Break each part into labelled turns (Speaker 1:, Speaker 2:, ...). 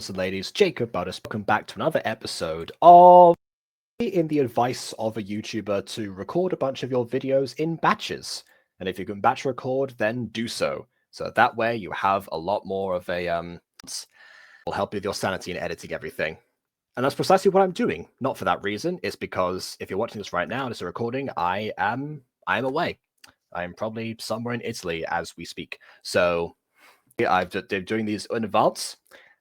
Speaker 1: So ladies, Jacob Butters, welcome back to another episode of in the advice of a YouTuber to record a bunch of your videos in batches. And if you can batch record, then do so. So that way you have a lot more of a will help with your sanity in editing everything. And that's precisely what I'm doing. Not for that reason. It's because if you're watching this right now and it's a recording, I am away. I am probably somewhere in Italy as we speak. So I've been doing these in advance.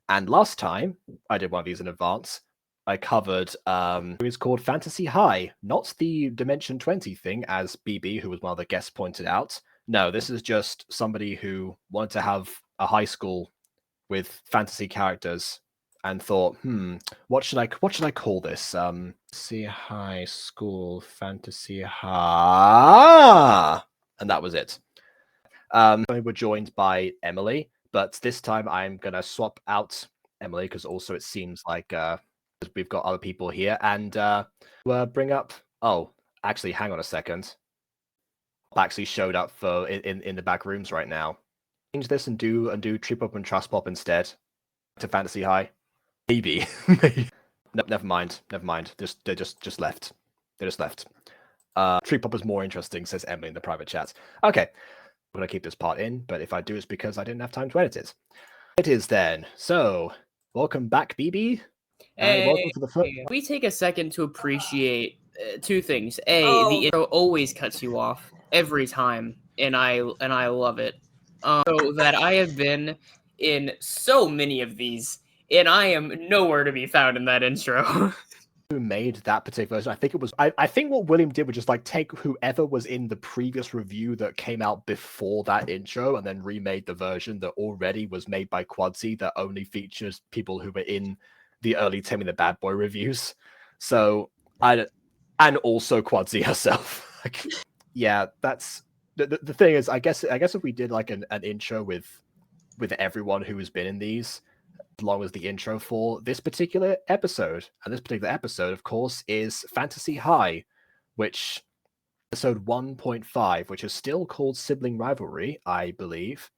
Speaker 1: And last time I did one of these in advance, I covered it's called Fantasy High, not the Dimension 20 thing, as BB, who was one of the guests, pointed out. No, this is just somebody who wanted to have a high school with fantasy characters and thought, what should I call this? See High School Fantasy High, and that was it. We were joined by Emily, but this time I'm gonna swap out Emily because also it seems like we've got other people here, and bring up. Oh, actually, hang on a second. Actually showed up for in the back rooms right now. Change this and do Trip Up and Trust Pop instead to Fantasy High. Maybe. No, never mind. They just left. They just left. Tree Pop is more interesting, says Emily in the private chat. Okay, I'm gonna keep this part in, but if I do, it's because I didn't have time to edit it. It is then. So, welcome back, BB.
Speaker 2: Hey,
Speaker 1: welcome to the first.
Speaker 2: we take a second to appreciate two things. The intro always cuts you off every time, and I love it. So that I have been in so many of these, and I am nowhere to be found in that intro.
Speaker 1: Who made that particular version? I think it was. I think what William did was just like take whoever was in the previous review that came out before that intro, and then remade the version that already was made by Quadzy that only features people who were in the early Tammy the Bad Boy reviews. So and also Quadzy herself. Yeah, that's the thing is. I guess if we did like an intro with everyone who has been in these, as long as the intro for this particular episode. And this particular episode, of course, is Fantasy High, which episode 1.5, which is still called Sibling Rivalry, I believe.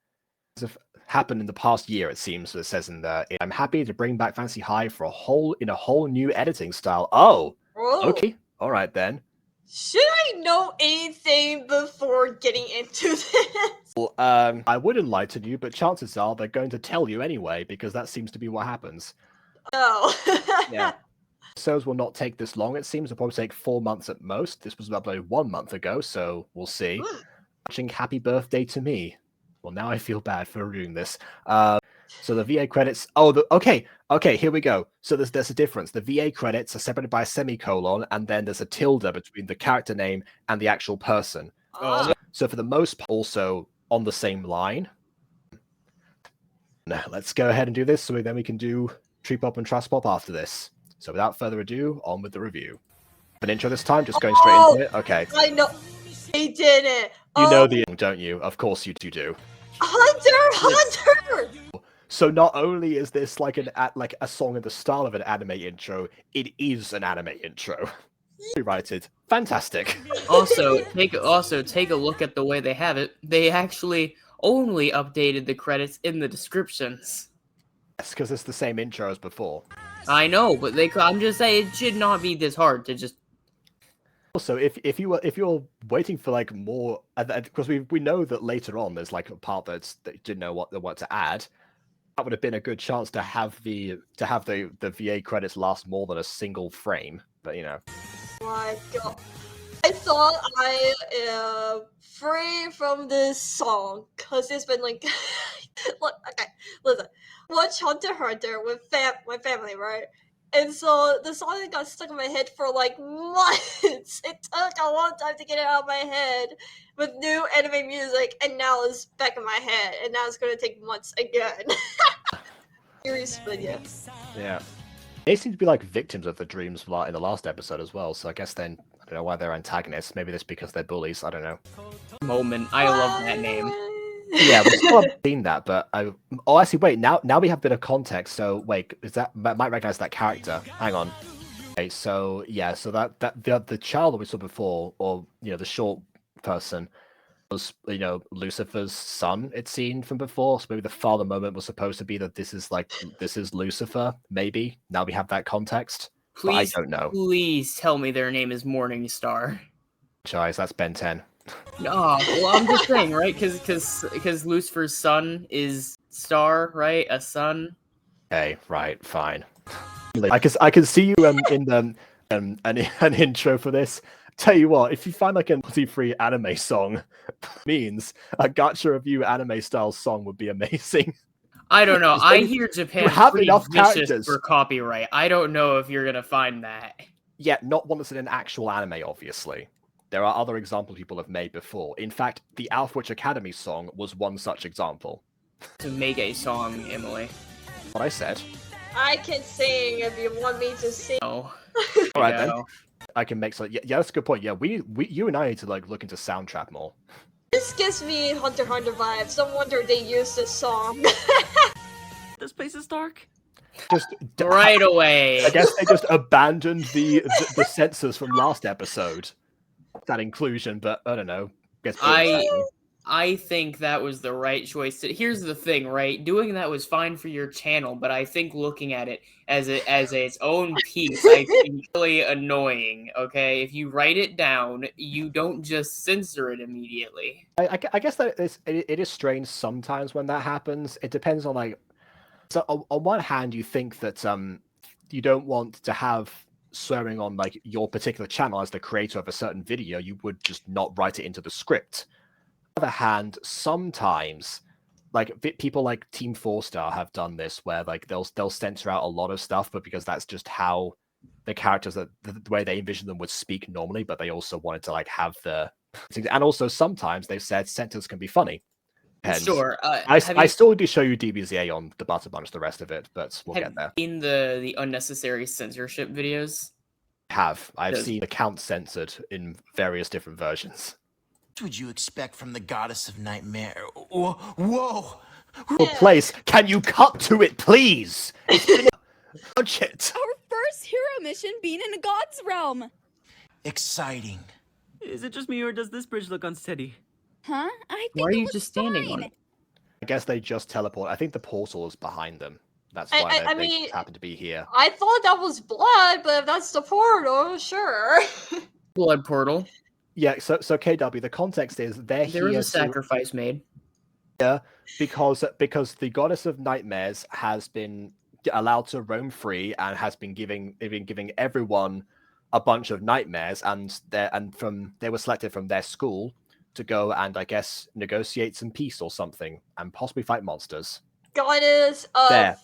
Speaker 1: Has happened in the past year, it seems. So it says in the. I'm happy to bring back Fantasy High for a whole new editing style. Oh, okay, all right then.
Speaker 3: Should I know anything before getting into this?
Speaker 1: Well, I would enlighten you, but chances are they're going to tell you anyway, because that seems to be what happens.
Speaker 3: Oh.
Speaker 1: Yeah. Episodes will not take this long, it seems. It'll probably take 4 months at most. This was uploaded 1 month ago, so we'll see. Watching Happy Birthday to Me. Well, now I feel bad for doing this. So the VA credits. Oh, okay, here we go. So there's a difference. The VA credits are separated by a semicolon, and then there's a tilde between the character name and the actual person. So for the most part, also on the same line. Now, let's go ahead and do this, so then we can do Tree Pop and Trust Pop after this. So without further ado, on with the review. An intro this time, just going straight into it. Okay.
Speaker 3: I know. They did it.
Speaker 1: You know the, don't you? Of course you do.
Speaker 3: Hunter!
Speaker 1: So not only is this like a song in the style of an anime intro, it is an anime intro. Rewrited. Fantastic.
Speaker 2: Also, take a look at the way they have it. They actually only updated the credits in the descriptions.
Speaker 1: Yes, because it's the same intro as before.
Speaker 2: I know, but I'm just saying it should not be this hard to just.
Speaker 1: Also, if you're waiting for like more, because we know that later on there's like a part that didn't know what they want to add. That would have been a good chance to have the VA credits last more than a single frame, but you know.
Speaker 3: My God, I thought I am free from this song because it's been like, okay, listen, watch Hunter x Hunter with my family, right? And so the song got stuck in my head for like months. It took a long time to get it out of my head with new anime music, and now it's back in my head, and now it's gonna take months again. Seriously, yeah.
Speaker 1: Yeah. They seem to be like victims of the dreams in the last episode as well, so I guess then, I don't know why they're antagonists. Maybe that's because they're bullies, I don't know.
Speaker 2: Moment, I love that name.
Speaker 1: Yeah, we still haven't seen that, but actually, wait, now we have a bit of context, so wait, might recognize that character. Hang on. Okay, so, yeah, so that the child that we saw before, or, you know, the short person, was, Lucifer's son, it seemed from before. So maybe the father moment was supposed to be that this is Lucifer, maybe. Now we have that context.
Speaker 2: Please,
Speaker 1: but I don't know.
Speaker 2: Please tell me their name is Morningstar.
Speaker 1: Guys, that's Ben 10.
Speaker 2: No, well, I'm just saying, right? Because Lucifer's son is Star, right? A son.
Speaker 1: Okay, right, fine. I can see you in an intro for this. Tell you what, if you find like a multi-free anime song, means a gacha review anime style song would be amazing.
Speaker 2: I don't know. I hear Japan
Speaker 1: have
Speaker 2: pretty
Speaker 1: enough
Speaker 2: vicious
Speaker 1: characters
Speaker 2: for copyright. I don't know if you're gonna find that.
Speaker 1: Yeah, not one that's in an actual anime, obviously. There are other examples people have made before. In fact, the Alpha Witch Academy song was one such example.
Speaker 2: To make a song, Emily.
Speaker 1: What I said.
Speaker 3: I can sing if you want me to sing.
Speaker 2: Oh.
Speaker 1: All right then. I can make some. Yeah, that's a good point. Yeah, you and I need to like look into Soundtrap more.
Speaker 3: This gives me Hunter x Hunter vibes. No wonder they used this song.
Speaker 4: This place is dark.
Speaker 2: Just right away.
Speaker 1: I guess they just abandoned the censors from last episode. That inclusion, but I don't know.
Speaker 2: I think that was the right choice. Here's the thing, right? Doing that was fine for your channel, but I think looking at it as its own piece, I think really annoying. Okay, if you write it down, you don't just censor it immediately.
Speaker 1: I guess that it is strange sometimes when that happens. It depends on like. So on one hand, you think that you don't want to have swearing on like your particular channel as the creator of a certain video. You would just not write it into the script. On the other hand, sometimes like people like Team 4-Star have done this where like they'll censor out a lot of stuff, but because that's just how the characters the way they envision them would speak normally, but they also wanted to like have the and also sometimes they've said censors can be funny. Hence,
Speaker 2: sure.
Speaker 1: I still do show you DBZA on the Butter Bunch, the rest of it, but we'll get there.
Speaker 2: In the unnecessary censorship videos?
Speaker 1: I've seen accounts censored in various different versions.
Speaker 5: What would you expect from the goddess of nightmare? Whoa!
Speaker 1: Place, can you cut to it, please? Watch it.
Speaker 6: Our first hero mission being in a god's realm.
Speaker 5: Exciting.
Speaker 4: Is it just me, or does this bridge look unsteady?
Speaker 6: Huh? I think
Speaker 2: Why are you
Speaker 6: it
Speaker 2: just
Speaker 6: was
Speaker 2: standing on
Speaker 6: fine.
Speaker 2: it?
Speaker 1: I guess they just teleport. I think the portal is behind them. That's why
Speaker 3: I
Speaker 1: they
Speaker 3: mean,
Speaker 1: happen to be here.
Speaker 3: I thought that was blood, but if that's the portal, sure.
Speaker 2: Blood portal.
Speaker 1: Yeah, so KW, the context is there
Speaker 2: was a sacrifice made.
Speaker 1: Yeah, because the goddess of nightmares has been allowed to roam free and has been giving everyone a bunch of nightmares, and they were selected from their school to go and I guess negotiate some peace or something and possibly fight monsters.
Speaker 3: Goddess of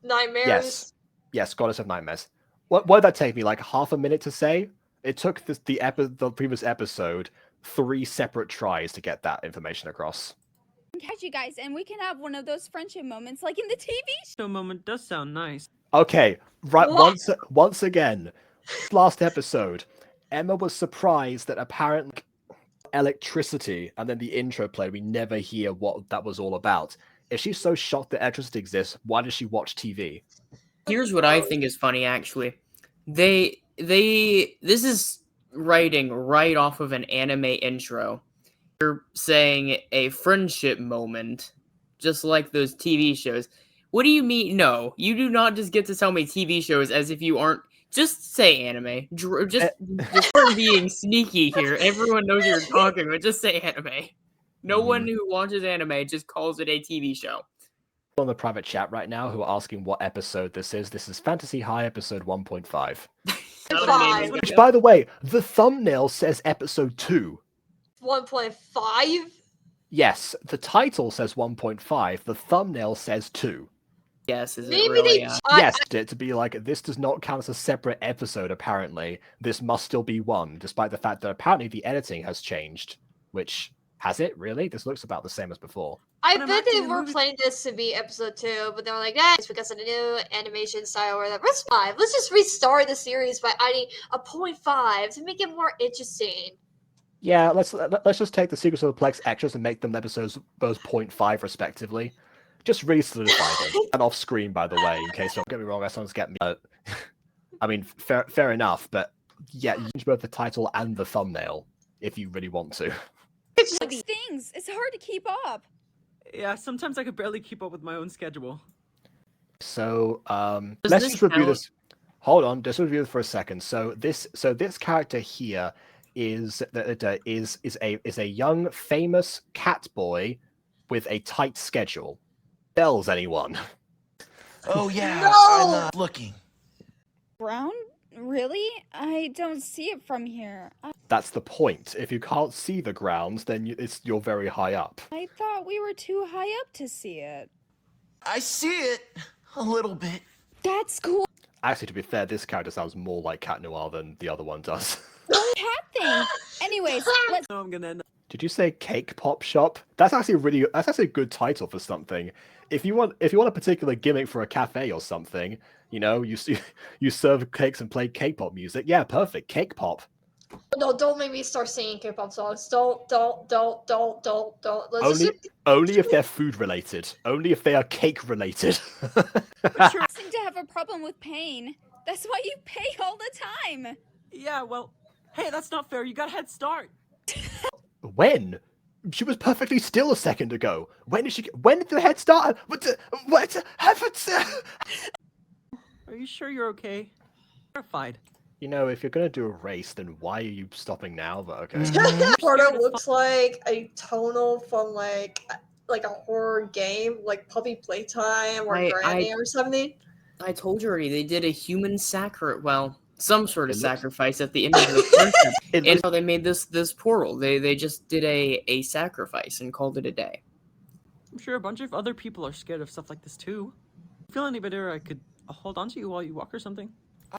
Speaker 3: nightmares.
Speaker 1: Yes, goddess of nightmares. What did that take me? Like half a minute to say? It took the previous episode 3 separate tries to get that information across.
Speaker 6: Catch you guys, and we can have one of those friendship moments like in the TV show.
Speaker 4: So moment does sound nice.
Speaker 1: Okay, right.
Speaker 3: What?
Speaker 1: Once again, last episode, Emma was surprised that apparently electricity, and then the intro played. We never hear what that was all about. If she's so shocked that electricity exists, why does she watch TV?
Speaker 2: Here's what I think is funny, actually. This is writing right off of an anime intro. You're saying a friendship moment, just like those TV shows. What do you mean? No, you do not just get to tell me TV shows as if you aren't. Just say anime. Just start being sneaky here. Everyone knows you're talking, but just say anime. No one who watches anime just calls it a TV show.
Speaker 1: On the private chat right now who are asking what episode this is. This is Fantasy High episode 1.5. Which, by the way, the thumbnail says episode 2.
Speaker 3: 1.5?
Speaker 1: Yes, the title says 1.5. The thumbnail says 2.
Speaker 2: Yes, is
Speaker 3: Maybe
Speaker 2: it really?
Speaker 1: Yes, to be like, this does not count as a separate episode, apparently. This must still be one, despite the fact that apparently the editing has changed. Which, has it, really? This looks about the same as before.
Speaker 3: I bet they were planning this to be episode 2, but they were like, it's because of the new animation style or that. Let's 5. Let's just restart the series by adding a 0.5 to make it more interesting.
Speaker 1: Yeah, let's just take the Secrets of the Plex extras and make them episodes both 0.5 respectively. Just really solidify them. And off screen, by the way, in case don't get me wrong, someone's getting me. I mean, fair enough, but yeah, you change both the title and the thumbnail if you really want to.
Speaker 6: These things, it's hard to keep up.
Speaker 4: Yeah, sometimes I could barely keep up with my own schedule.
Speaker 1: So,
Speaker 2: Does
Speaker 1: let's
Speaker 2: this
Speaker 1: just review
Speaker 2: count?
Speaker 1: this. Hold on, just review this for a second. So this character here is a young famous cat boy with a tight schedule. Bells anyone?
Speaker 5: Oh yeah,
Speaker 3: No!
Speaker 5: I'm looking.
Speaker 6: Brown? Really? I don't see it from here.
Speaker 1: That's the point. If you can't see the ground, then you're very high up.
Speaker 6: I thought we were too high up to see it.
Speaker 5: I see it a little bit.
Speaker 6: That's cool.
Speaker 1: Actually, to be fair, this character sounds more like Cat Noir than the other one does.
Speaker 6: Cat thing. Anyways, let's.
Speaker 4: No, I'm gonna end up.
Speaker 1: Did you say Cake Pop Shop? That's actually a good title for something. If you want a particular gimmick for a cafe or something, you know, you serve cakes and play K-pop music. Yeah, perfect. Cake Pop.
Speaker 3: No, don't make me start singing K-pop songs. Don't. Let's
Speaker 1: Only if they're food related. Only if they are cake related.
Speaker 6: You seem to have a problem with pain. That's why you pay all the time.
Speaker 4: Yeah, well, hey, that's not fair. You got a head start.
Speaker 1: When? She was perfectly still a second ago. When did the head start? What happened?
Speaker 4: Are you sure you're okay? Terrified.
Speaker 1: You know, if you're gonna do a race, then why are you stopping now? But okay.
Speaker 3: Porter looks like a tonal from like a horror game, like Puppy Playtime or Granny or something.
Speaker 2: I told you already, they did a human some sort of
Speaker 1: It looks-
Speaker 2: sacrifice at the end of the first episode.
Speaker 1: It
Speaker 2: And
Speaker 1: looks-
Speaker 2: so they made this portal. They just did a sacrifice and called it a day.
Speaker 4: I'm sure a bunch of other people are scared of stuff like this too. If you feel any better, I could hold on to you while you walk or something.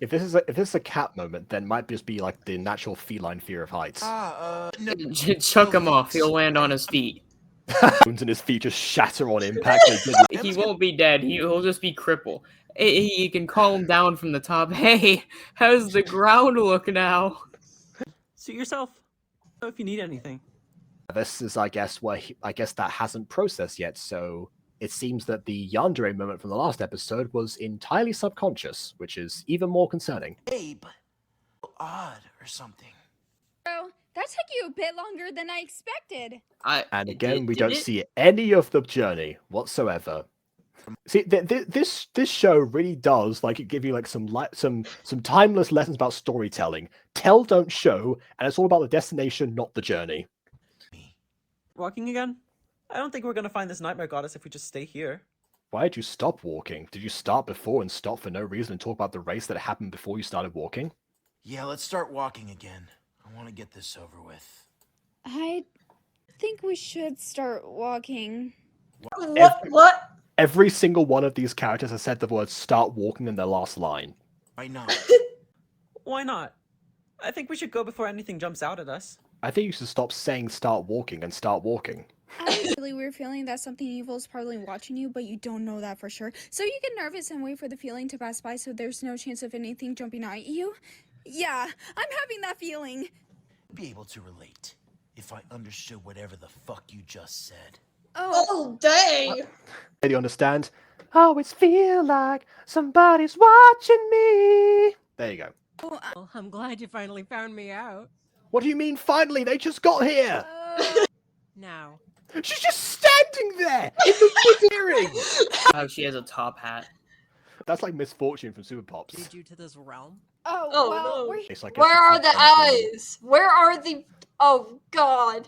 Speaker 1: If this is a cat moment, then it might just be like the natural feline fear of heights.
Speaker 5: No.
Speaker 2: Chuck him off. He'll land on his feet.
Speaker 1: Bones and his feet just shatter on impact.
Speaker 2: He won't be dead. He'll just be crippled. You can call him down from the top. Hey, how's the ground look now?
Speaker 4: Suit yourself. Know if you need anything.
Speaker 1: This is, I guess, that hasn't processed yet. So it seems that the yandere moment from the last episode was entirely subconscious, which is even more concerning.
Speaker 5: Hey, but odd or something.
Speaker 6: Bro, that took you a bit longer than I expected.
Speaker 1: And again, we
Speaker 2: Did
Speaker 1: don't
Speaker 2: it?
Speaker 1: see any of the journey whatsoever. See, this show really does give you like some timeless lessons about storytelling. Tell, don't show, and it's all about the destination, not the journey.
Speaker 4: Walking again? I don't think we're gonna find this nightmare goddess if we just stay here.
Speaker 1: Why did you stop walking? Did you start before and stop for no reason and talk about the race that happened before you started walking?
Speaker 5: Yeah, let's start walking again. I want to get this over with.
Speaker 6: I think we should start walking.
Speaker 3: What?
Speaker 1: Every single one of these characters has said the word "start walking" in their last line.
Speaker 5: I know.
Speaker 4: Why not? I think we should go before anything jumps out at us.
Speaker 1: I think you should stop saying "start walking" and start walking.
Speaker 6: I have a really weird feeling that something evil is probably watching you, but you don't know that for sure. So you get nervous and wait for the feeling to pass by so there's no chance of anything jumping out at you? Yeah, I'm having that feeling.
Speaker 5: I'd be able to relate if I understood whatever the fuck you just said.
Speaker 3: Oh dang!
Speaker 1: Do you understand? I always feel like somebody's watching me. There you go.
Speaker 7: Well, I'm glad you finally found me out.
Speaker 1: What do you mean finally? They just got here!
Speaker 7: Now,
Speaker 1: She's just standing there in the hearing!
Speaker 2: Oh, she has a top hat.
Speaker 1: That's like Misfortune from Super Pops.
Speaker 7: lead you to this realm?
Speaker 3: Oh,
Speaker 6: well,
Speaker 3: no.
Speaker 6: we're
Speaker 1: It's like
Speaker 3: Where are the eyes? Where are the? Oh God!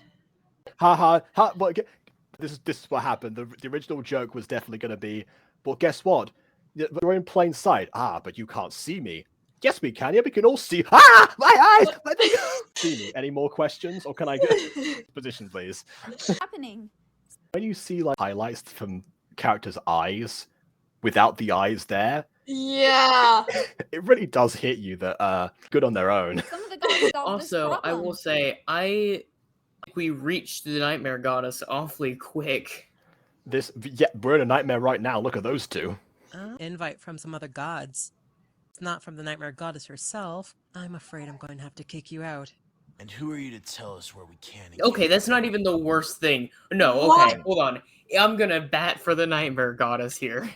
Speaker 1: Ha ha ha! Well, this is what happened. The original joke was definitely going to be, well, guess what? We're in plain sight. Ah, but you can't see me. Yes, we can. Yeah, we can all see. Ah, my eyes! Let me see me. Any more questions, or can I get position, please?
Speaker 6: happening.
Speaker 1: When you see like highlights from characters' eyes without the eyes there,
Speaker 3: Yeah.
Speaker 1: it really does hit you that good on their own.
Speaker 6: Some of the gods solved this
Speaker 2: Also, I
Speaker 6: problem.
Speaker 2: will say, we reached the Nightmare Goddess awfully quick.
Speaker 1: We're in a nightmare right now. Look at those two.
Speaker 7: Invite from some other gods. It's not from the Nightmare Goddess herself. I'm afraid I'm going to have to kick you out.
Speaker 5: And who are you to tell us where we can and
Speaker 2: Okay,
Speaker 5: can't
Speaker 2: that's not
Speaker 5: go?
Speaker 2: even the worst thing. No, okay,
Speaker 3: What?
Speaker 2: hold on. I'm gonna bat for the Nightmare Goddess here.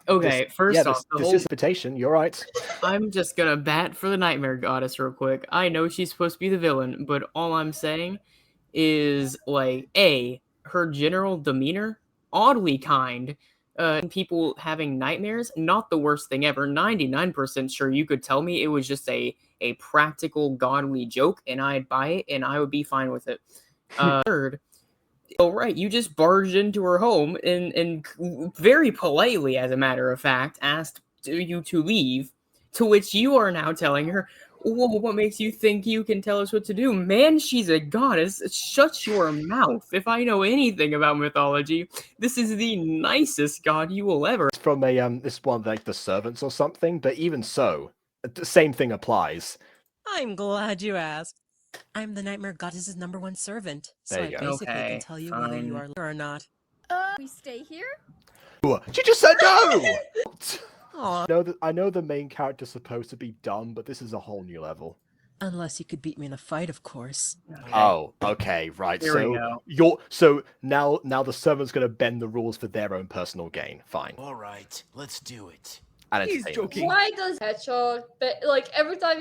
Speaker 2: Okay, first off, the
Speaker 1: this
Speaker 2: whole
Speaker 1: is invitation. You're right.
Speaker 2: I'm just gonna bat for the Nightmare Goddess real quick. I know she's supposed to be the villain, but all I'm saying is like her general demeanor, oddly kind. People having nightmares, not the worst thing ever. 99% sure you could tell me it was just a practical godly joke, and I'd buy it, and I would be fine with it. Third, oh right, you just barged into her home and very politely, as a matter of fact, asked you to leave. To which you are now telling her, "Whoa, what makes you think you can tell us what to do? Man, she's a goddess. Shut your mouth. If I know anything about mythology, this is the nicest god you will ever."
Speaker 1: It's from a this one like the servants or something, but even so, the same thing applies.
Speaker 7: I'm glad you asked. I'm the Nightmare Goddess's #1 servant, so
Speaker 1: There
Speaker 7: I
Speaker 1: you go.
Speaker 7: basically
Speaker 2: Okay,
Speaker 7: can tell you whether you
Speaker 2: fine.
Speaker 7: are or not.
Speaker 6: We stay here?
Speaker 1: She just said no!
Speaker 7: Aw.
Speaker 1: I know the main character's supposed to be dumb, but this is a whole new level.
Speaker 7: Unless you could beat me in a fight, of course.
Speaker 2: Okay.
Speaker 1: Oh, okay, right.
Speaker 2: Here we go.
Speaker 1: So now the servant's gonna bend the rules for their own personal gain. Fine.
Speaker 5: All right, let's do it.
Speaker 1: And
Speaker 4: He's
Speaker 1: entertainment.
Speaker 4: joking.
Speaker 3: Why does Gacha, like every time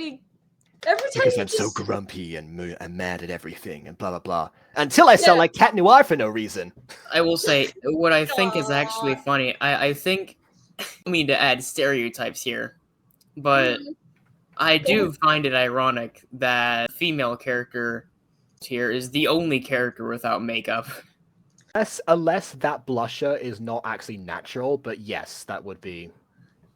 Speaker 1: Because
Speaker 3: he
Speaker 1: I'm so
Speaker 3: just
Speaker 1: grumpy and mad at everything and blah blah blah. Until I sound like Cat Noir for no reason.
Speaker 2: I will say, what I think is actually funny, I think, I don't mean to add stereotypes here, but I do find it ironic that female character here is the only character without makeup.
Speaker 1: Unless that blusher is not actually natural, but yes, that would be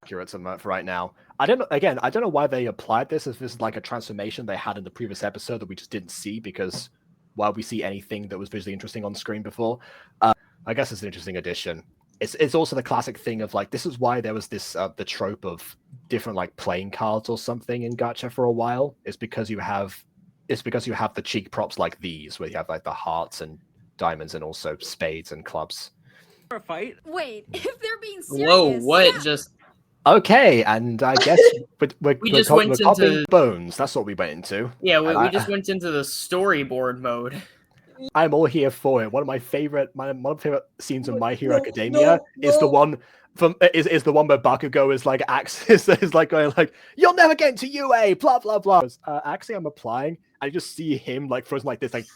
Speaker 1: accurate for right now. I don't know why they applied this, if this is like a transformation they had in the previous episode that we just didn't see, because while we see anything that was visually interesting on screen before, I guess it's an interesting addition. It's also the classic thing of like, this is why there was this the trope of different like playing cards or something in Gacha for a while. It's because you have the cheek props like these, where you have like the hearts and diamonds and also spades and clubs.
Speaker 4: For a fight?
Speaker 6: Wait, if they're being serious.
Speaker 2: Whoa, what
Speaker 6: yeah.
Speaker 2: just...
Speaker 1: Okay, and I guess we're
Speaker 2: just went
Speaker 1: copying
Speaker 2: into-
Speaker 1: bones. That's what we went into.
Speaker 2: Yeah, we just went into the storyboard mode.
Speaker 1: I'm all here for it. One of my favorite scenes of My Hero Academia is the one is the one where Bakugo is like is like going like, "You'll never get into UA," blah blah blah. Actually, I'm applying. I just see him like frozen like this, like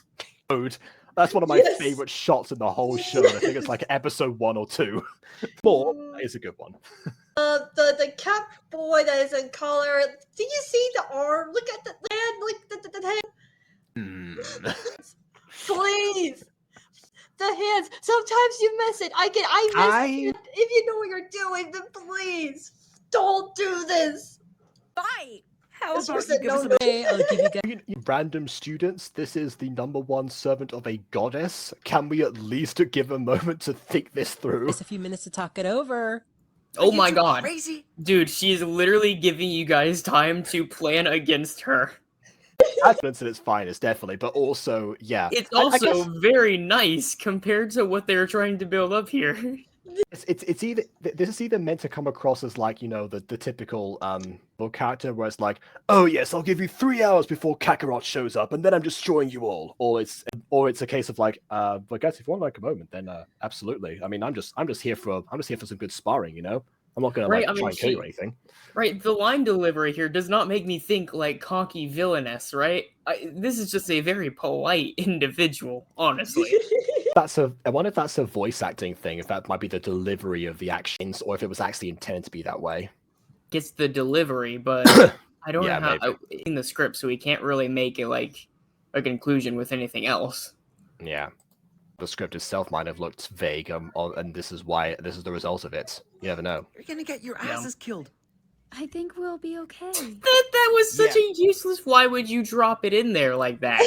Speaker 1: code. That's one of my favorite shots in the whole show. I think it's like episode 1 or 2. More is a good one.
Speaker 3: The cat boy that is in color. Do you see the arm? Look at the hand. Look the hand. Please. The hands. Sometimes you miss it. I miss it. If you know what you're doing, then please don't do this.
Speaker 6: Bye.
Speaker 4: How
Speaker 3: This
Speaker 4: about
Speaker 3: was
Speaker 4: you
Speaker 3: a
Speaker 4: give us
Speaker 3: no-no.
Speaker 7: Okay, I'll give you guys.
Speaker 1: Random students, this is the #1 servant of a goddess. Can we at least give a moment to think this through?
Speaker 7: Just a few minutes to talk it over.
Speaker 2: Oh my god.
Speaker 4: Crazy?
Speaker 2: Dude, she's literally giving you guys time to plan against her.
Speaker 1: Confidence at its finest, definitely, but also, yeah.
Speaker 2: It's
Speaker 1: I
Speaker 2: also
Speaker 1: guess
Speaker 2: very nice compared to what they're trying to build up here.
Speaker 1: it's either this is either meant to come across as like, you know, the typical character where it's like, oh yes, I'll give you 3 hours before Kakarot shows up, and then I'm destroying you all, or it's a case of like, but guys, if you want like a moment, then absolutely. I mean, I'm just here for some good sparring, you know. I'm not gonna
Speaker 2: Right,
Speaker 1: like
Speaker 2: I mean,
Speaker 1: try and kill you or anything.
Speaker 2: Right, the line delivery here does not make me think like cocky villainess, right? This is just a very polite individual, honestly.
Speaker 1: I wonder if that's a voice acting thing, if that might be the delivery of the actions, or if it was actually intended to be that way.
Speaker 2: It's the delivery, but I don't
Speaker 1: Yeah,
Speaker 2: know how in the script, so we can't really make it like a conclusion with anything else.
Speaker 1: Yeah. The script itself might have looked vague, and this is the result of it. You never know.
Speaker 4: You're gonna get your
Speaker 2: Yeah.
Speaker 4: asses killed.
Speaker 6: I think we'll be okay.
Speaker 2: That was such a useless. Why would you drop it in there like that?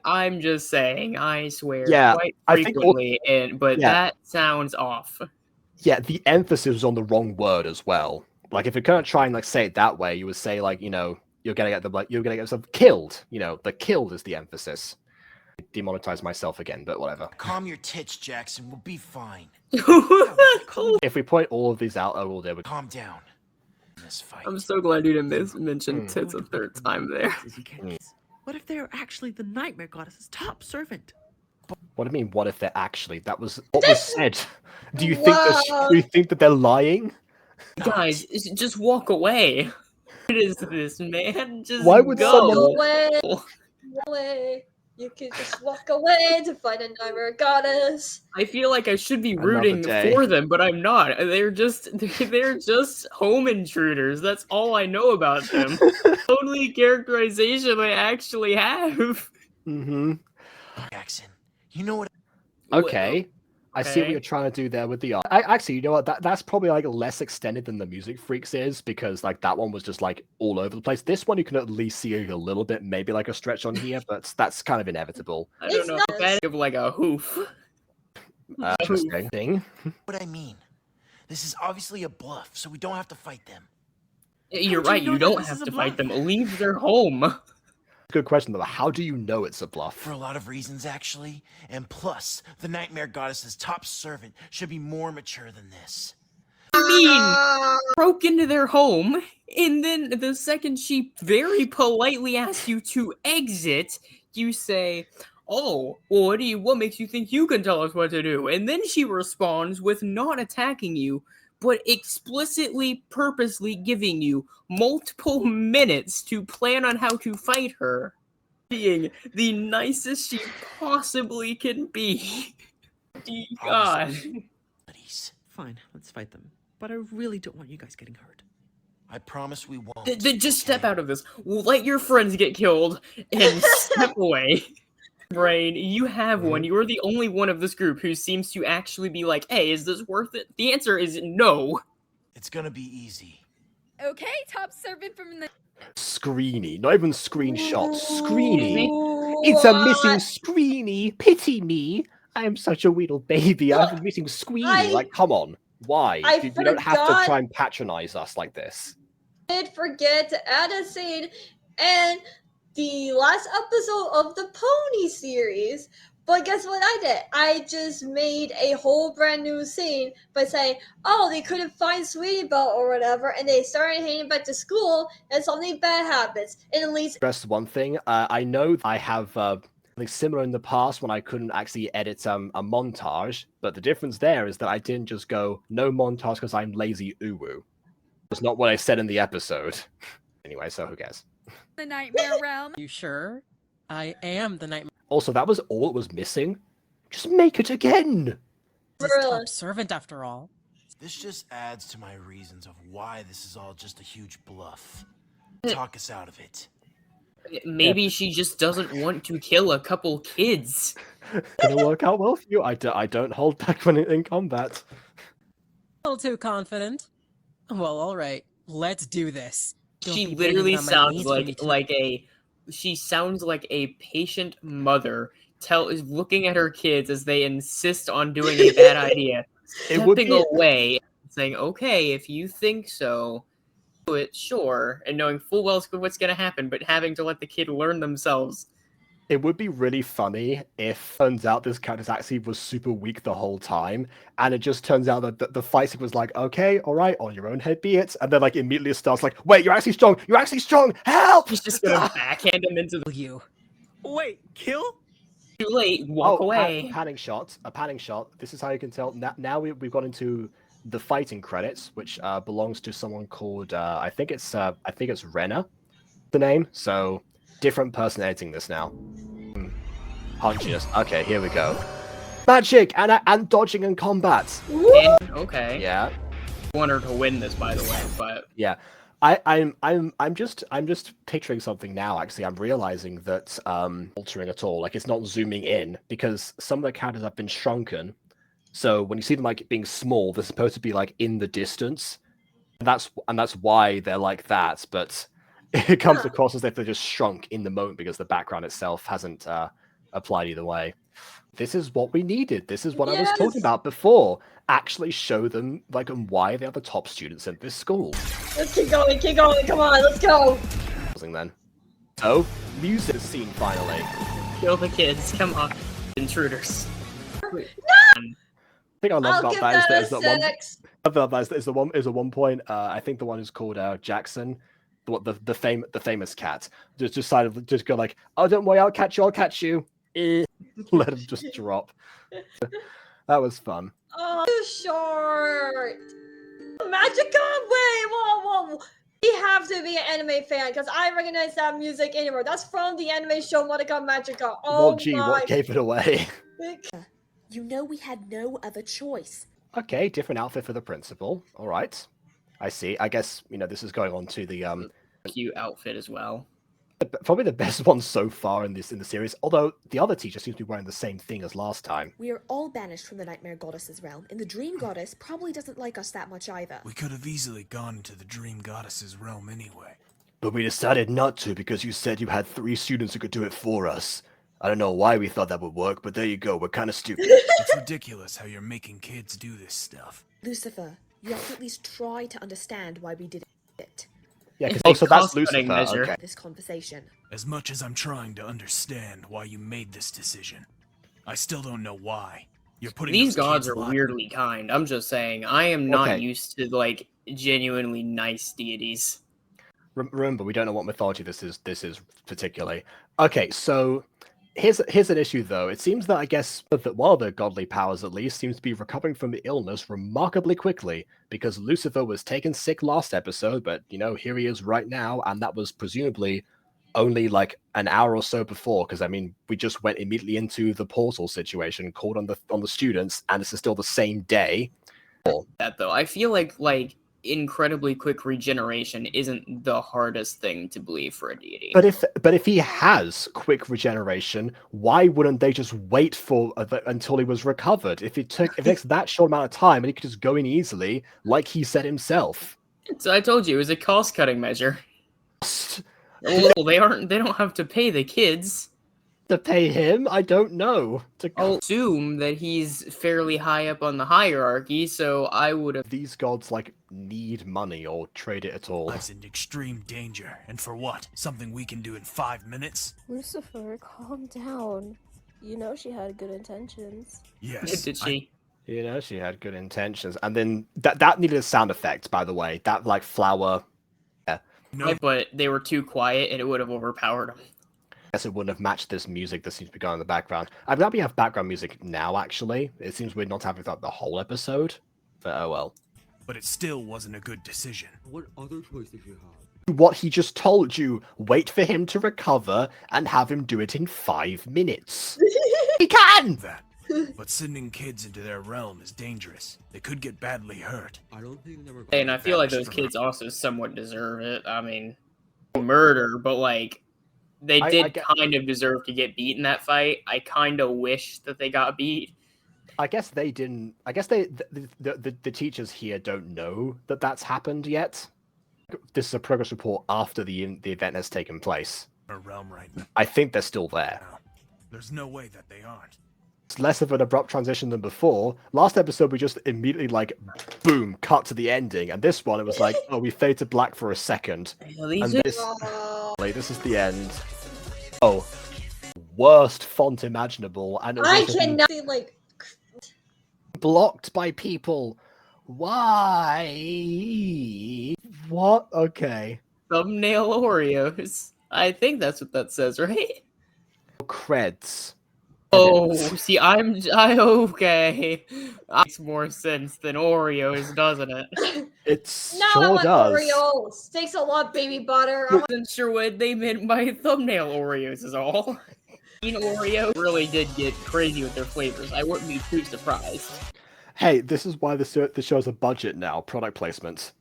Speaker 2: I'm just saying. I swear, quite frequently, but that sounds off.
Speaker 1: Yeah, the emphasis was on the wrong word as well. Like if you're gonna try and like say it that way, you would say like, you know, you're gonna get yourself killed. You know, the killed is the emphasis. Demonetize myself again, but whatever.
Speaker 5: Calm your tits, Jackson. We'll be fine.
Speaker 1: If we point all of these out, oh, there we
Speaker 5: Calm down. This fight.
Speaker 2: I'm so glad you didn't mention tits a third time there.
Speaker 4: What if they're actually the Nightmare Goddess's top servant?
Speaker 1: What do you mean? What if they're actually? That was what was said. Do you think that they're lying?
Speaker 2: Guys, just walk away. What is this, man? Just
Speaker 1: Why would
Speaker 2: go.
Speaker 1: someone-
Speaker 3: No way. No way. You could just walk away to find a nightmare goddess.
Speaker 2: I feel like I should be
Speaker 1: Another
Speaker 2: rooting
Speaker 1: day.
Speaker 2: for them, but I'm not. They're just home intruders. That's all I know about them. Only characterization I actually have.
Speaker 1: Mm-hmm.
Speaker 5: Jackson, you know what?
Speaker 1: Okay. I see what
Speaker 2: Okay.
Speaker 1: you're trying to do there with the art. Actually, you know what? That's probably like less extended than the Music Freaks is, because like that one was just like all over the place. This one you can at least see a little bit, maybe like a stretch on here, but that's kind of inevitable.
Speaker 2: I don't
Speaker 3: It's
Speaker 2: know.
Speaker 3: not-
Speaker 2: If I think of like a hoof.
Speaker 1: Interesting thing.
Speaker 5: What I mean? This is obviously a bluff, so we don't have to fight them.
Speaker 2: You're
Speaker 4: How do you
Speaker 2: right.
Speaker 4: know
Speaker 2: You
Speaker 4: that
Speaker 2: don't
Speaker 4: this
Speaker 2: have
Speaker 4: is a
Speaker 2: to fight
Speaker 4: bluff?
Speaker 2: them. Leave their home.
Speaker 1: Good question though. How do you know it's a bluff?
Speaker 5: For a lot of reasons, actually. And plus, the Nightmare Goddess's top servant should be more mature than this.
Speaker 2: I mean,
Speaker 3: Ah,
Speaker 2: broke into their home, and then the second she very politely asks you to exit, you say, "Oh, well, what makes you think you can tell us what to do?" And then she responds with not attacking you, but explicitly, purposely giving you multiple minutes to plan on how to fight her, being the nicest she possibly can be. God.
Speaker 5: Buddies,
Speaker 4: Fine, let's fight them. But I really don't want you guys getting hurt.
Speaker 5: I promise we won't.
Speaker 2: Then just step
Speaker 5: okay?
Speaker 2: out of this. Let your friends get killed and step away. Brain, you have one. You're the only one of this group who seems to actually be like, hey, is this worth it? The answer is no.
Speaker 5: It's gonna be easy.
Speaker 6: Okay, top servant from the
Speaker 1: Screeny. Not even screenshot. Screeny.
Speaker 3: Ooh,
Speaker 1: It's a missing Screeny. Pity me. I am such a wee little baby. I'm
Speaker 3: Look,
Speaker 1: missing Screeny.
Speaker 3: I-
Speaker 1: Like, come on. Why?
Speaker 3: I
Speaker 1: You don't have to
Speaker 3: forgot-
Speaker 1: try and patronize us like this.
Speaker 3: did forget to add a scene and the last episode of the Pony series. But guess what I did? I just made a whole brand new scene by saying, oh, they couldn't find Sweetie Belle or whatever, and they started heading back to school, and something bad happens. And at least
Speaker 1: Stress one thing. I know I have something similar in the past when I couldn't actually edit a montage, but the difference there is that I didn't just go no montage because I'm lazy uwu. That's not what I said in the episode. Anyway, so who cares?
Speaker 6: nightmare realm.
Speaker 7: You sure? I am the Nightmare
Speaker 1: Also, that was all it was missing. Just make it again.
Speaker 7: Goddess's
Speaker 3: Really?
Speaker 7: top servant, after all.
Speaker 5: This just adds to my reasons of why this is all just a huge bluff. Talk us out of it.
Speaker 2: Maybe she just doesn't want to kill a couple kids.
Speaker 1: Gonna work out well for you. I don't hold back when in combat.
Speaker 7: A little too confident. Well, all right. Let's do this. Don't
Speaker 2: She
Speaker 7: be begging
Speaker 2: literally
Speaker 7: on my
Speaker 2: sounds
Speaker 7: knees for me to-
Speaker 2: she sounds like a patient mother is looking at her kids as they insist on doing a bad idea,
Speaker 1: It would
Speaker 2: stepping
Speaker 1: be
Speaker 2: away, saying, "Okay, if you think so, do it, sure," and knowing full well what's going to happen, but having to let the kid learn themselves.
Speaker 1: It would be really funny if turns out this character actually was super weak the whole time, and it just turns out that the fight scene was like, okay, all right, on your own head be it, and then like immediately it starts like, wait, you're actually strong, help!
Speaker 2: She's just gonna backhand him into the
Speaker 7: You.
Speaker 4: Wait, kill?
Speaker 2: too late, walk away.
Speaker 1: A panning shot. This is how you can tell. Now we've got into the fighting credits, which belongs to someone called I think it's Renna, the name. So different person editing this now. Punches. Okay, here we go. Magic and dodging and combat.
Speaker 2: And, okay,
Speaker 1: Yeah,
Speaker 2: I want her to win this, by the way, but
Speaker 1: yeah. I'm just picturing something now. Actually, I'm realizing that altering at all, like it's not zooming in because some of the characters have been shrunken. So when you see them like being small, they're supposed to be like in the distance, and that's why they're like that. But it comes across as if they're just shrunk in the moment because the background itself hasn't applied either way. This is what we needed. This is what I was
Speaker 3: Yes.
Speaker 1: talking about before. Actually show them like and why they are the top students in this school.
Speaker 3: let's keep going, come on, let's go.
Speaker 1: Then. So, music scene finally.
Speaker 2: kill the kids. Come on, intruders.
Speaker 1: The thing I love
Speaker 3: I'll
Speaker 1: about
Speaker 3: give
Speaker 1: that
Speaker 3: that
Speaker 1: is
Speaker 3: a
Speaker 1: that one.
Speaker 3: 6.
Speaker 1: I love that is the one point. I think the one is called Jackson, the famous cat. Just decided to just go like, oh, don't worry, I'll catch you. Let him just drop. That was fun.
Speaker 3: Oh, too short. Magica? Wait, whoa. He have to be an anime fan because I recognize that music anywhere. That's from the anime show Madoka Magica. Oh
Speaker 1: Well, gee,
Speaker 3: my.
Speaker 1: what gave it away?
Speaker 8: You know we had no other choice.
Speaker 1: Okay, different outfit for the principal. All right. I see. I guess, this is going on to the
Speaker 2: Cute outfit as well.
Speaker 1: probably the best one so far in the series, although the other teacher seems to be wearing the same thing as last time.
Speaker 8: We are all banished from the Nightmare Goddess's realm, and the Dream Goddess probably doesn't like us that much either.
Speaker 5: We could have easily gone into the Dream Goddess's realm anyway.
Speaker 1: But we decided not to because you said you had 3 students who could do it for us. I don't know why we thought that would work, but there you go, we're kind of stupid.
Speaker 5: It's ridiculous how you're making kids do this stuff.
Speaker 8: Lucifer, you have to at least try to understand why we did it.
Speaker 1: Yeah, because
Speaker 2: It's a
Speaker 1: also that's
Speaker 2: cost-cutting
Speaker 1: Lucifer.
Speaker 2: measure.
Speaker 1: Okay.
Speaker 8: This conversation.
Speaker 5: As much as I'm trying to understand why you made this decision, I still don't know why. You're putting
Speaker 2: These
Speaker 5: those
Speaker 2: gods
Speaker 5: kids'
Speaker 2: are
Speaker 5: li-
Speaker 2: weirdly kind. I'm just saying, I am not
Speaker 1: Okay.
Speaker 2: used to like genuinely nice deities.
Speaker 1: Remember, we don't know what mythology this is particularly. Okay, so here's an issue though. It seems that I guess that one of the godly powers at least seems to be recovering from the illness remarkably quickly, because Lucifer was taken sick last episode, but here he is right now, and that was presumably only like an hour or so before, because I mean we just went immediately into the portal situation, called on the students, and this is still the same day.
Speaker 2: That though, I feel like incredibly quick regeneration isn't the hardest thing to believe for a deity.
Speaker 1: But if he has quick regeneration, why wouldn't they just wait for until he was recovered? If it takes that short amount of time and he could just go in easily, like he said himself.
Speaker 2: So I told you it was a cost-cutting measure. Well, they don't have to pay the kids.
Speaker 1: To pay him, I don't know.
Speaker 2: I'll assume that he's fairly high up on the hierarchy, so I would have.
Speaker 1: These gods need money or trade it at all.
Speaker 5: Life's in extreme danger, and for what? Something we can do in 5 minutes?
Speaker 9: Lucifer, calm down. You know she had good intentions.
Speaker 5: Yes.
Speaker 2: Did she?
Speaker 1: She had good intentions, and then that needed a sound effect, by the way. That flower.
Speaker 5: No.
Speaker 2: But they were too quiet, and it would have overpowered them.
Speaker 1: I guess it wouldn't have matched this music that seems to be going in the background. I'm glad we have background music now, actually. It seems weird not having that the whole episode, but oh well.
Speaker 5: But it still wasn't a good decision.
Speaker 10: What other choice did you have?
Speaker 1: What he just told you. Wait for him to recover and have him do it in 5 minutes. He can!
Speaker 5: That. But sending kids into their realm is dangerous. They could get badly hurt.
Speaker 10: I don't think they were.
Speaker 2: And I feel like those kids also somewhat deserve it. I mean, murder, but they did kind of deserve to get beat in that fight. I kind of wish that they got beat.
Speaker 1: I guess they didn't. I guess the teachers here don't know that that's happened yet. This is a progress report after the event has taken place.
Speaker 5: A realm right now.
Speaker 1: I think they're still there.
Speaker 5: There's no way that they aren't.
Speaker 1: It's less of an abrupt transition than before. Last episode we just immediately boom, cut to the ending, and this one it was oh, we fade to black for a second, and this is the end. Oh, worst font imaginable, and
Speaker 3: I cannot see
Speaker 1: blocked by people. Why? What? Okay.
Speaker 2: Thumbnail Oreos. I think that's what that says, right?
Speaker 1: Creds.
Speaker 2: Oh, see, I okay. Makes more sense than Oreos, doesn't it?
Speaker 1: It
Speaker 3: No, I
Speaker 1: sure
Speaker 3: want
Speaker 1: does.
Speaker 3: Oreos. Thanks a lot, baby butter.
Speaker 2: I wasn't sure what they meant by thumbnail Oreos is all. Oreo really did get crazy with their flavors. I wouldn't be too surprised.
Speaker 1: Hey, this is why the show's a budget now. Product placement.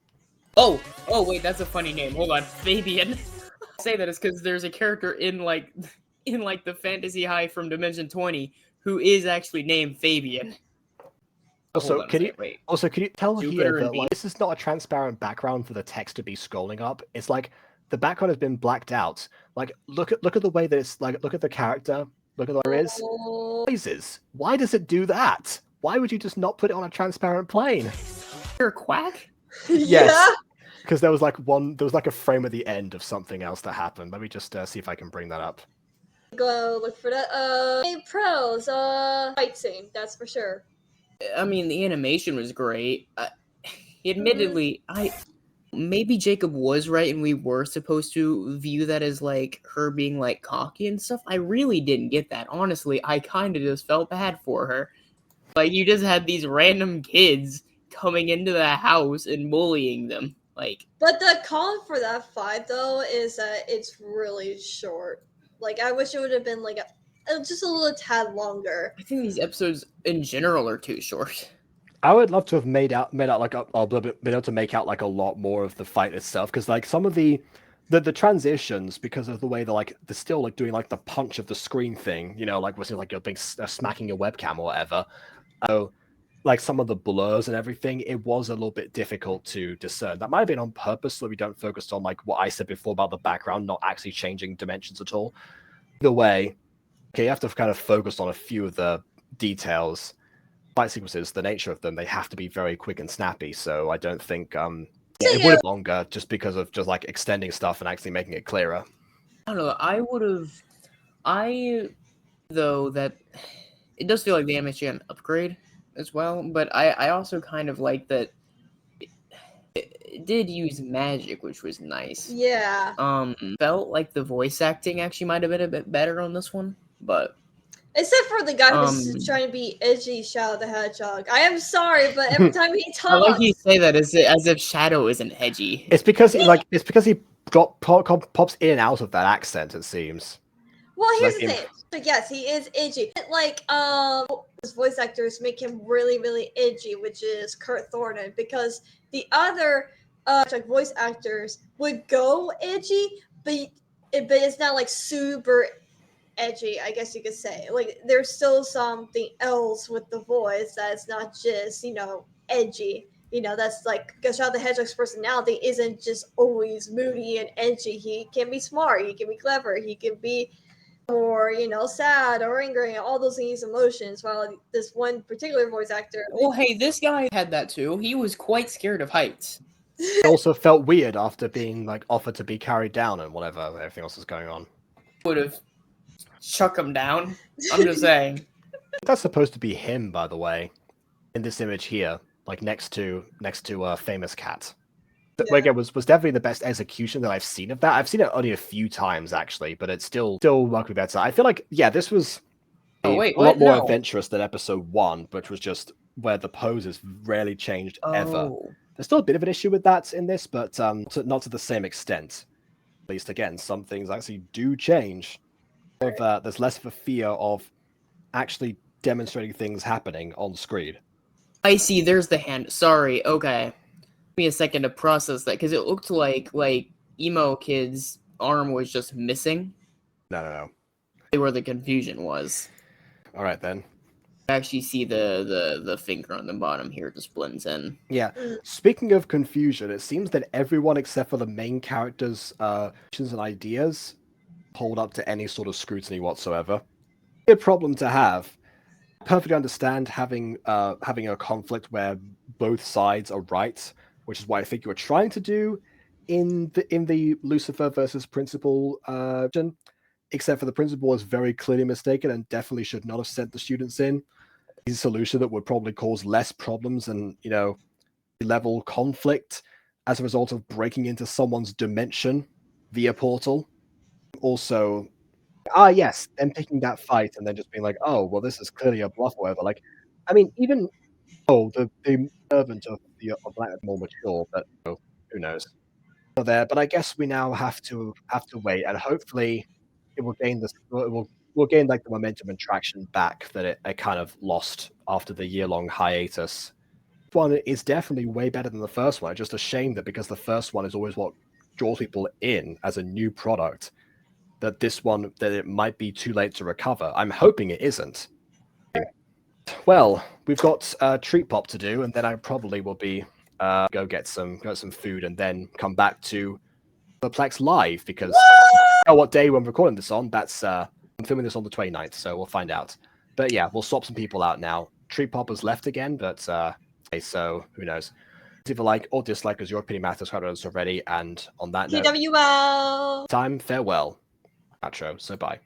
Speaker 2: Oh, wait, that's a funny name. Hold on, Fabian. I say that is because there's a character in the Fantasy High from Dimension 20 who is actually named Fabian.
Speaker 1: Also, can you tell
Speaker 2: Jupiter
Speaker 1: here
Speaker 2: and
Speaker 1: that this is not a transparent background for the text to be scrolling up? It's the background has been blacked out. Look at the way that it's look at the character. Look at what there is. Noises. Why does it do that? Why would you just not put it on a transparent plane?
Speaker 2: You're a quack?
Speaker 1: Yes. Because there was a frame at the end of something else that happened. Let me just see if I can bring that up.
Speaker 3: Go look for that. Pros. Fight scene. That's for sure.
Speaker 2: I mean, the animation was great. Admittedly, maybe Jacob was right, and we were supposed to view that as her being cocky and stuff. I really didn't get that. Honestly, I kind of just felt bad for her. You just had these random kids coming into the house and bullying them. Like,
Speaker 3: But the con for that fight though is that it's really short. Like I wish it would have been like just a little tad longer.
Speaker 2: I think these episodes in general are too short.
Speaker 1: I would love to have made out like a little bit, been able to make out like a lot more of the fight itself, because like some of the transitions, because of the way they're like they're still like doing like the punch of the screen thing, you know, like was it like you're being smacking your webcam or whatever. So like some of the blurs and everything, it was a little bit difficult to discern. That might have been on purpose, so we don't focus on like what I said before about the background not actually changing dimensions at all. Either way, okay, you have to kind of focus on a few of the details. Fight sequences, the nature of them, they have to be very quick and snappy. So I don't think it would have been longer just because of just like extending stuff and actually making it clearer.
Speaker 2: I don't know. Though that it does feel like the animation got an upgrade as well, but I also kind of like that it did use magic, which was nice.
Speaker 3: Yeah.
Speaker 2: Felt like the voice acting actually might have been a bit better on this one, but
Speaker 3: except for the guy who's trying to be edgy, Shadow the Hedgehog. I am sorry, but every time he talks,
Speaker 2: I like you say that as if Shadow isn't edgy.
Speaker 1: It's because he pops in and out of that accent. It seems.
Speaker 3: Well, here's the thing. But yes, he is edgy. Like, his voice actors make him really, really edgy, which is Kurt Thornton, because the other like voice actors would go edgy, but it's not like super edgy, I guess you could say. Like, there's still something else with the voice that's not just, you know, edgy. You know, that's like Gacha the Hedgehog's personality isn't just always moody and edgy. He can be smart, he can be clever, he can be more, you know, sad or angry, all those things, emotions, while this one particular voice actor.
Speaker 2: Well, hey, this guy had that too. He was quite scared of heights.
Speaker 1: It also felt weird after being like offered to be carried down and whatever everything else is going on.
Speaker 2: Would have chuck him down. I'm just saying.
Speaker 1: That's supposed to be him, by the way, in this image here, like next to Famous Cat. Like it was definitely the best execution that I've seen of that. I've seen it only a few times actually, but it's still working better. I feel like this was a lot more adventurous than episode 1, which was just where the poses rarely changed ever. There's still a bit of an issue with that in this, but not to the same extent. At least again, some things actually do change. There's less of a fear of actually demonstrating things happening on screen.
Speaker 2: I see. There's the hand. Sorry. Okay. Give me a second to process that, because it looked like emo kid's arm was just missing.
Speaker 1: No.
Speaker 2: Where the confusion was.
Speaker 1: All right then.
Speaker 2: I actually see the finger on the bottom here just blends in.
Speaker 1: Yeah. Speaking of confusion, it seems that everyone except for the main characters' and ideas hold up to any sort of scrutiny whatsoever. A problem to have. Perfectly understand having a conflict where both sides are right, which is what I think you were trying to do in the Lucifer versus Principal except for the principal was very clearly mistaken and definitely should not have sent the students in. It's a solution that would probably cause less problems and, you know, level conflict as a result of breaking into someone's dimension via portal. Also, yes, them picking that fight and then just being like, oh, well, this is clearly a bluff or whatever. Like, I mean, even the servant of Black is more mature, but who knows? There, but I guess we now have to wait, and hopefully, it will gain we'll gain like the momentum and traction back that it kind of lost after the year-long hiatus. This one is definitely way better than the first one. It's just a shame that because the first one is always what draws people in as a new product, that this one that it might be too late to recover. I'm hoping it isn't. Well, we've got treat pop to do, and then I probably will be go get some food and then come back to Plex Live because I don't know what day we're recording this on. That's I'm filming this on the 29th, so we'll find out. But yeah, we'll swap some people out now. Treat pop has left again, but so who knows? If you like or dislike, as your opinion matters, how already. And on that note,
Speaker 3: TWL.
Speaker 1: time farewell. Outro. So bye.